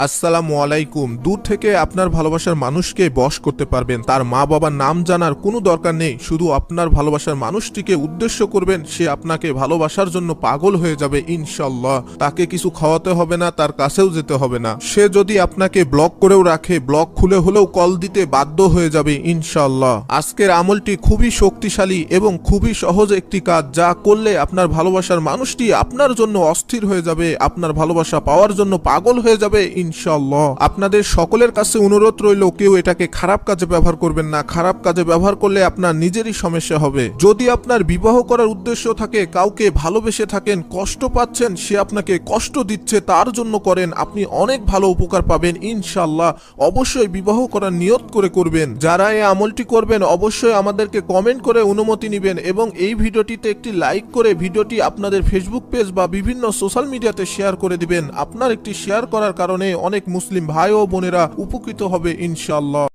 আসসালামু আলাইকুম। দূর থেকে আপনার ভালোবাসার মানুষকে বশ করতে পারবেন, তার মা বাবার নাম জানার কোনো দরকার নেই। শুধু আপনার ভালোবাসার মানুষটিকে উদ্দেশ্য করবেন, সে আপনাকে ভালোবাসার জন্য পাগল হয়ে যাবে ইনশাল্লাহ। তাকে কিছু খাওয়াতে হবে না, তার কাছেও যেতে হবে না। সে যদি আপনাকে ব্লক করেও রাখে, ব্লক খুলে হলেও কল দিতে বাধ্য হয়ে যাবে ইনশাল্লাহ। আজকের আমলটি খুবই শক্তিশালী এবং খুবই সহজ একটি কাজ, যা করলে আপনার ভালোবাসার মানুষটি আপনার জন্য অস্থির হয়ে যাবে, আপনার ভালোবাসা পাওয়ার জন্য পাগল হয়ে যাবে ইনশাআল্লাহ। আপনাদের সকলের কাছে অনুরোধ রইল, কেউ এটাকে খারাপ কাজে ব্যবহার করবেন না। খারাপ কাজে ব্যবহার করলে আপনার নিজেরই সমস্যা হবে। যদি আপনার বিবাহ করার উদ্দেশ্য থাকে, কাউকে ভালোবেসে থাকেন, কষ্ট পাচ্ছেন, সে আপনাকে কষ্ট দিচ্ছে, তার জন্য করেন, আপনি অনেক ভালো উপকার পাবেন ইনশাআল্লাহ। অবশ্যই বিবাহ করার নিয়ত করে করবেন। যারা এই আমলটি করবেন অবশ্যই আমাদেরকে কমেন্ট করে অনুমতি নেবেন এবং এই ভিডিওটিতে একটি লাইক করে ভিডিওটি আপনাদের ফেসবুক পেজ বা বিভিন্ন সোশ্যাল মিডিয়াতে শেয়ার করে দিবেন। আপনার একটি শেয়ার করার কারণে অনেক মুসলিম ভাই ও বোনেরা উপকৃত হবে ইনশাআল্লাহ।